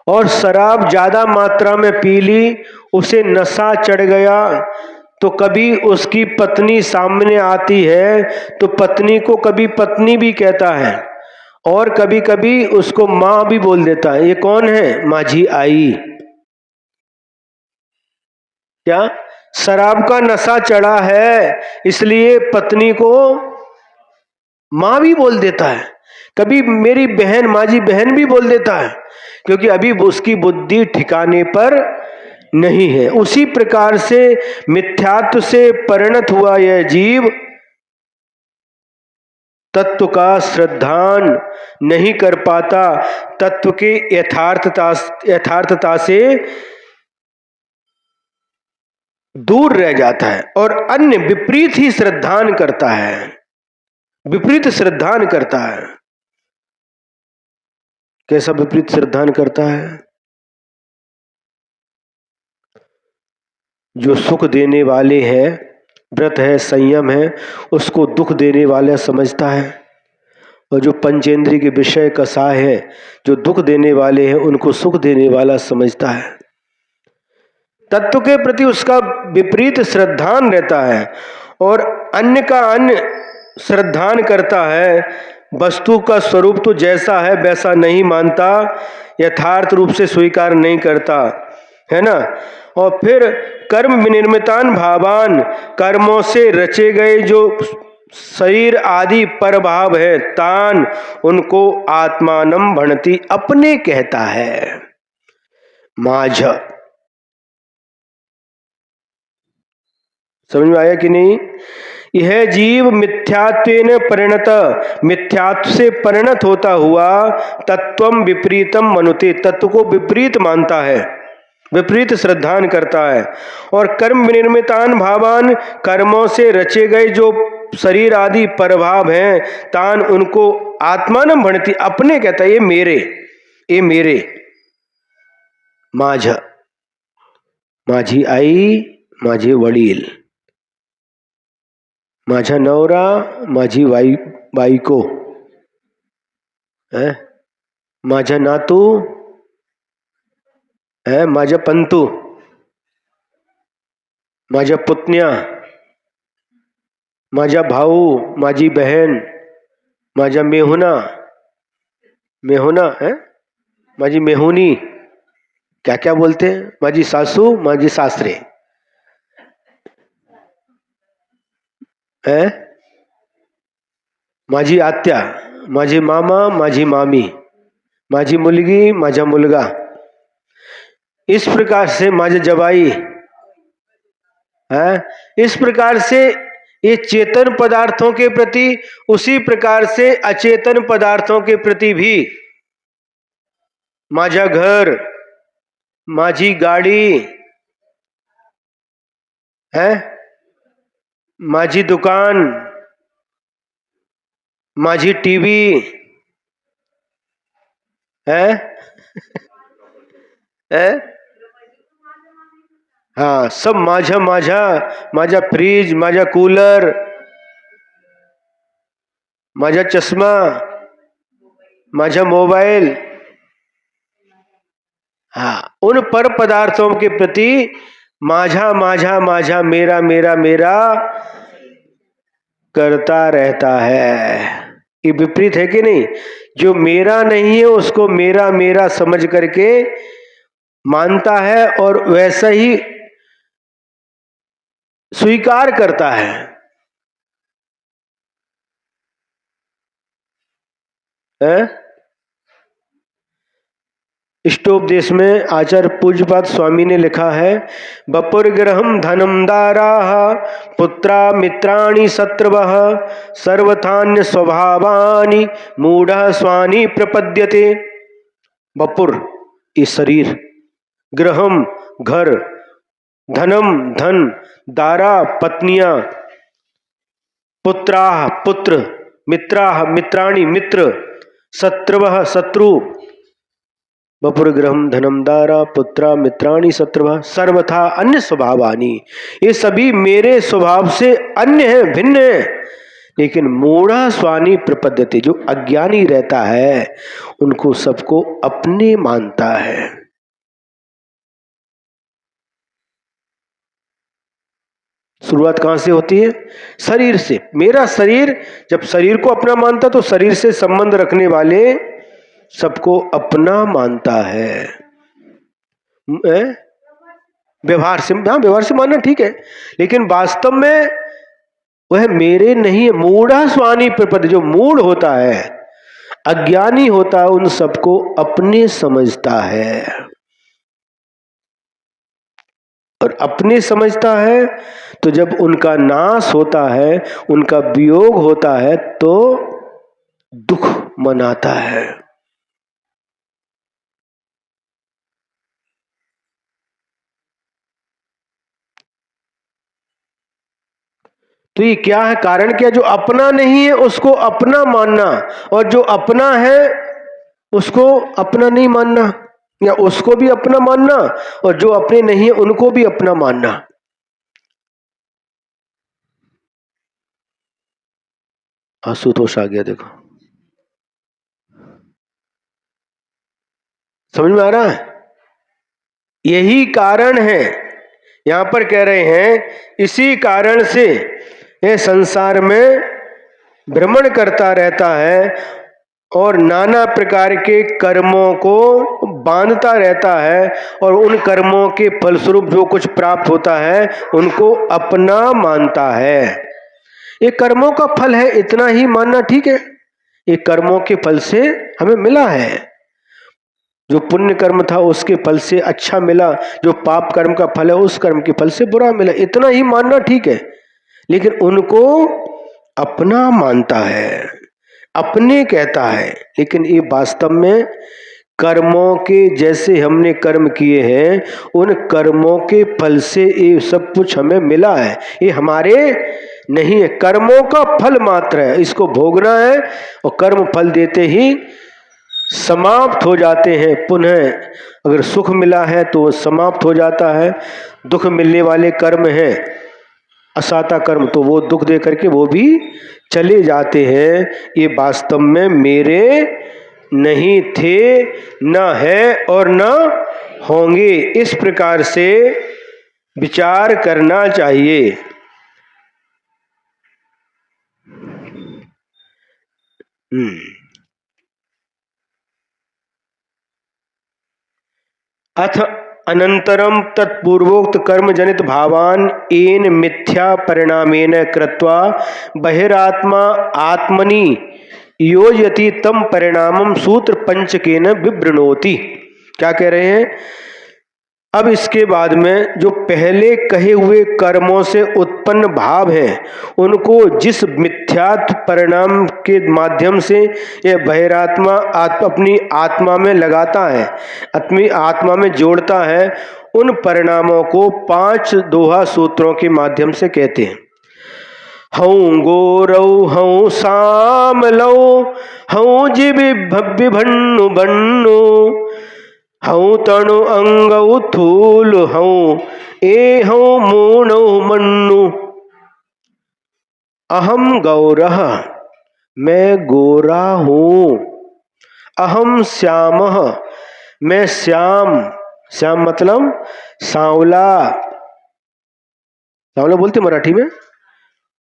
और शराब ज्यादा मात्रा में पी ली, उसे नशा चढ़ गया, तो कभी उसकी पत्नी सामने आती है तो पत्नी को कभी पत्नी भी कहता है और कभी कभी उसको मां भी बोल देता है। ये कौन है? माझी आई। क्या? शराब का नशा चढ़ा है इसलिए पत्नी को मां भी बोल देता है, कभी मेरी बहन, माझी बहन भी बोल देता है, क्योंकि अभी उसकी बुद्धि ठिकाने पर नहीं है। उसी प्रकार से मिथ्यात्व से परिणत हुआ यह जीव तत्व का श्रद्धान नहीं कर पाता, तत्व के यथार्थता से दूर रह जाता है और अन्य विपरीत ही श्रद्धान करता है, विपरीत श्रद्धान करता है। कैसा विपरीत श्रद्धान करता है? जो सुख देने वाले हैं, व्रत है, संयम है, उसको दुख देने वाला समझता है, और जो पंचेंद्रिय के विषय कसाय है, जो दुख देने वाले हैं उनको सुख देने वाला समझता है। तत्व के प्रति उसका विपरीत श्रद्धान रहता है और अन्य का अन्य श्रद्धान करता है। वस्तु का स्वरूप तो जैसा है वैसा नहीं मानता, यथार्थ रूप से स्वीकार नहीं करता, है ना। और फिर कर्म विनिर्मितान भावान, कर्मों से रचे गए जो शरीर आदि पर भाव है, तान, उनको आत्मानम भणति, अपने कहता है। माझ, समझ में आया कि नहीं? यह जीव मिथ्यात्वेन परिणत, मिथ्यात्व से परिणत होता हुआ तत्वम विपरीतम मनुते, तत्व को विपरीत मानता है, विपरीत श्रद्धान करता है। और कर्म विनिर्मितान भावान, कर्मों से रचे गए जो शरीर आदि परभाव हैं, तान, उनको आत्मानं भणति, अपने कहता है, ये मेरे, ये मेरे। माझ, माझी आई, माझे वडील, माझा नवरा, माझी बायको, माझा नातू, माझा पंतू, माझ्या पुतण्या, माझा भाऊ, माझी बहन, माझा मेहुना, मेहुना है, माझी मेहुनी, क्या क्या बोलते हैं, माझी सासू, माझी सासरे है, माझी आत्या, माझे मामा, माझी मामी, माझी मुलगी, माझा मुलगा, इस प्रकार से माझे जवाई है। इस प्रकार से ये चेतन पदार्थों के प्रति, उसी प्रकार से अचेतन पदार्थों के प्रति भी माझा घर, माझी गाड़ी है, माझी दुकान, माझी टीवी है, है? हाँ, सब माझा माझा, माझा फ्रीज, माझा कूलर, माझा चष्मा, माझा मोबाइल, हाँ, उन पर पदार्थों के प्रति माझा माझा माझा, मेरा मेरा मेरा करता रहता है। ये विपरीत है कि नहीं? जो मेरा नहीं है उसको मेरा मेरा समझ करके मानता है और वैसा ही स्वीकार करता है, इष्टोपदेश में आचार्य पूज्यपाद स्वामी ने लिखा है, बपुर्ग्रहम धनम दाराः पुत्रा मित्राणि शत्रवः सर्वथान्य स्वभावानि मूढ़ः स्वानि प्रपद्यते। बपुर ये शरीर, ग्रहम घर, धनम धन, दारा पत्नियां, पुत्राः पुत्र, मित्राः मित्राणि मित्र, शत्रवः शत्रु, बपुर ग्रहम धनम दारा पुत्रा मित्राणि शत्रवः सर्वथा अन्य स्वभावानी, ये सभी मेरे स्वभाव से अन्य है, भिन्न है। लेकिन मूढ़ा स्वानी प्रपद्यते, जो अज्ञानी रहता है उनको सबको अपने मानता है। शुरुआत कहां से होती है? शरीर से। मेरा शरीर, जब शरीर को अपना मानता तो शरीर से संबंध रखने वाले सबको अपना मानता है। व्यवहार से, हाँ व्यवहार से मानना ठीक है, लेकिन वास्तव में वह मेरे नहीं है। मूढ़ा स्वानी प्रपद, जो मूढ़ होता है, अज्ञानी होता है, उन सबको अपने समझता है। और अपने समझता है तो जब उनका नाश होता है, उनका वियोग होता है तो दुख मनाता है। तो ये क्या है? कारण क्या? जो अपना नहीं है उसको अपना मानना, और जो अपना है उसको अपना नहीं मानना, या उसको भी अपना मानना और जो अपने नहीं है उनको भी अपना मानना। आशुतोष आ गया, देखो समझ में आ रहा है? यही कारण है, यहां पर कह रहे हैं, इसी कारण से ये संसार में भ्रमण करता रहता है और नाना प्रकार के कर्मों को बांधता रहता है, और उन कर्मों के फलस्वरूप जो कुछ प्राप्त होता है उनको अपना मानता है। ये कर्मों का फल है, इतना ही मानना ठीक है। ये कर्मों के फल से हमें मिला है, जो पुण्य कर्म था उसके फल से अच्छा मिला, जो पाप कर्म का फल है उस कर्म के फल से बुरा मिला, इतना ही मानना ठीक है। लेकिन उनको अपना मानता है, अपने कहता है, लेकिन ये वास्तव में कर्मों के, जैसे हमने कर्म किए हैं उन कर्मों के फल से ये सब कुछ हमें मिला है, ये हमारे नहीं है। कर्मों का फल मात्र है, इसको भोगना है और कर्म फल देते ही समाप्त हो जाते हैं। पुनः अगर सुख मिला है तो वो समाप्त हो जाता है, दुख मिलने वाले कर्म हैं असाता कर्म, तो वो दुख दे करके वो भी चले जाते हैं। ये वास्तव में मेरे नहीं थे, न है और न होंगे। इस प्रकार से विचार करना चाहिए। अथ अनंतरम तत्पूर्वोक्त कर्म जनित भावान एन मिथ्या परिणामेन कृत्वा बहिरात्मा आत्मनि योजयति तम परिणामम सूत्र पंचकेन विवृणोति। क्या कह रहे हैं? अब इसके बाद में जो पहले कहे हुए कर्मों से उत्पन्न भाव हैं उनको जिस मिथ्यात्व परिणाम के माध्यम से यह बहिरात्मा अपनी आत्मा में लगाता है, अपनी आत्मा में जोड़ता है, उन परिणामों को 5 दोहा सूत्रों के माध्यम से कहते हैं। हऊँ गोरौ हऊँ सामलौ हऊँ जिबि भव्य भन्नु बन्नु हऊँ तणु अंगौ थूल हऊँ ए हऊँ मूणौ मन्नु। अहम गौरः, मैं गोरा हूँ। अहम श्यामः, मैं श्याम, श्याम मतलब सांवला, सांवला बोलते मराठी में।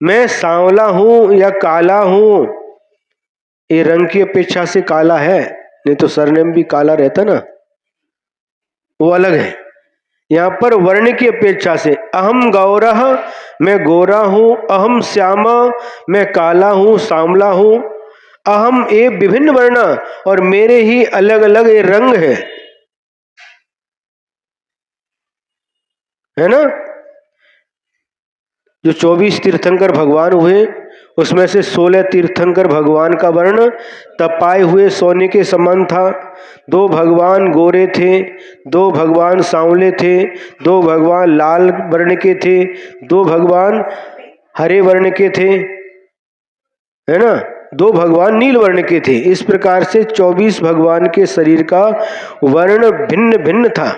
मैं सांवला हूं या काला हूं, ये रंग की अपेक्षा से काला है, नहीं तो सरनेम भी काला रहता ना, वो अलग है। यहां पर वर्ण की अपेक्षा से अहम गौरः, मैं गोरा हूं, अहम श्यामा, मैं काला हूं, सांवला हूं, अहम ए विभिन्न वर्ण और मेरे ही अलग अलग ये रंग है ना। जो 24 तीर्थंकर भगवान हुए उसमें से 16 तीर्थंकर भगवान का वर्ण तपाए हुए सोने के समान था। 2 भगवान गोरे थे, 2 भगवान सांवले थे, 2 भगवान लाल वर्ण के थे, 2 भगवान हरे वर्ण के थे, है ना, 2 भगवान नील वर्ण के थे। इस प्रकार से 24 भगवान के शरीर का वर्ण भिन्न भिन्न था।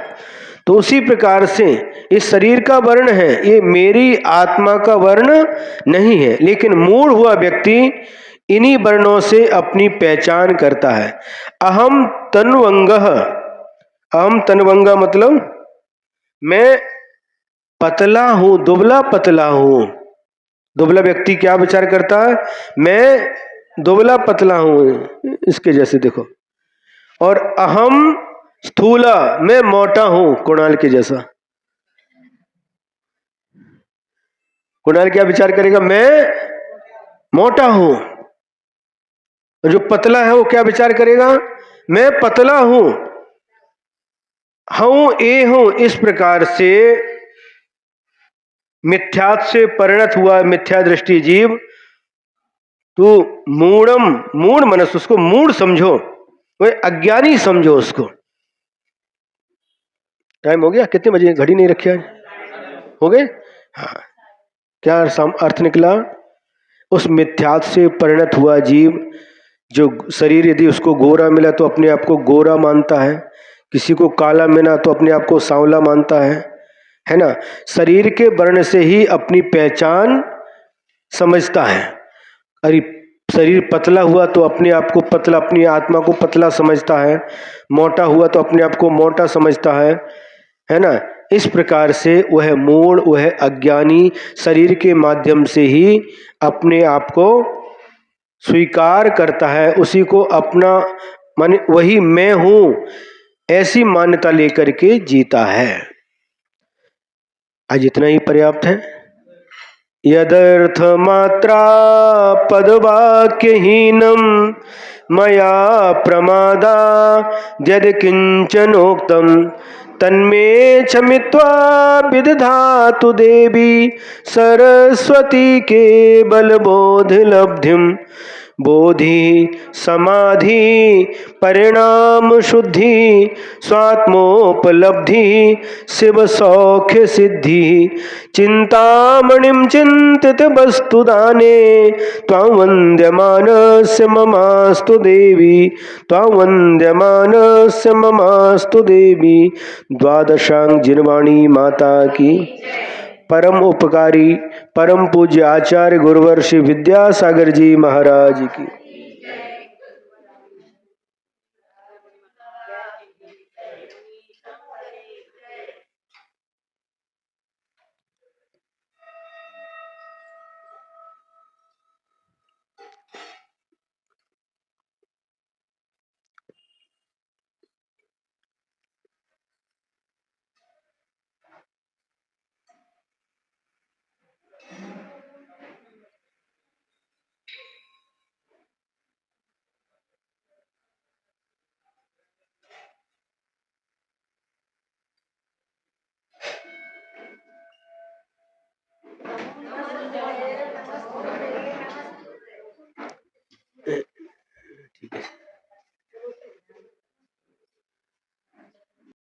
तो उसी प्रकार से इस शरीर का वर्ण है, ये मेरी आत्मा का वर्ण नहीं है, लेकिन मूढ़ हुआ व्यक्ति इन्हीं वर्णों से अपनी पहचान करता है। अहम तन्वंगः, अहम तन्वंगा मतलब मैं पतला हूं, दुबला पतला हूं। दुबला व्यक्ति क्या विचार करता है? मैं दुबला पतला हूं, इसके जैसे देखो। और अहम स्थूला, मैं मोटा हूं, कुणाल के जैसा। कुणाल क्या विचार करेगा? मैं मोटा हूं। और जो पतला है वो क्या विचार करेगा? मैं पतला हूं, हूं ए हूं। इस प्रकार से मिथ्यात् से परिणत हुआ मिथ्या दृष्टि जीव, तो मूढ़म, मूढ़ मनस, उसको मूढ़ समझो, वह अज्ञानी समझो उसको। टाइम हो गया? कितने बजे? घड़ी नहीं रखी आज? हो गए? हाँ। क्या अर्थ निकला? उस मिथ्यात् से परिणत हुआ जीव, जो शरीर यदि उसको गोरा मिला तो अपने आप को गोरा मानता है, किसी को काला मिला तो अपने आप को सांवला मानता है ना। शरीर के वर्ण से ही अपनी पहचान समझता है। अरे शरीर पतला हुआ तो अपने आप को पतला, अपनी आत्मा को पतला समझता है, मोटा हुआ तो अपने आप को मोटा समझता है ना। इस प्रकार से वह मूढ़, वह अज्ञानी शरीर के माध्यम से ही अपने आप को स्वीकार करता है, उसी को अपना माने वही मैं हूं ऐसी मान्यता लेकर के जीता है। आज इतना ही पर्याप्त है। यदर्थ मात्रा पदवाक्यहीनम मया प्रमादा यद किंचनोक्तम तन्मे क्षमित्वा विदधातु देवी सरस्वती के बलबोध लब्धिम। बोधि समाधि परिणाम शुद्धि स्वात्मोपलब्धि शिव सौख्य सिद्धि चिंतामणिम चिंतित वस्तु दाने त्वां वन्द्यमानस्य ममास्तु देवी, त्वां वन्द्यमानस्य ममास्तु देवी। द्वादशांग जिनवाणी माता की। परम उपकारी परम पूज्य आचार्य गुरुवर श्री विद्यासागर जी महाराज की।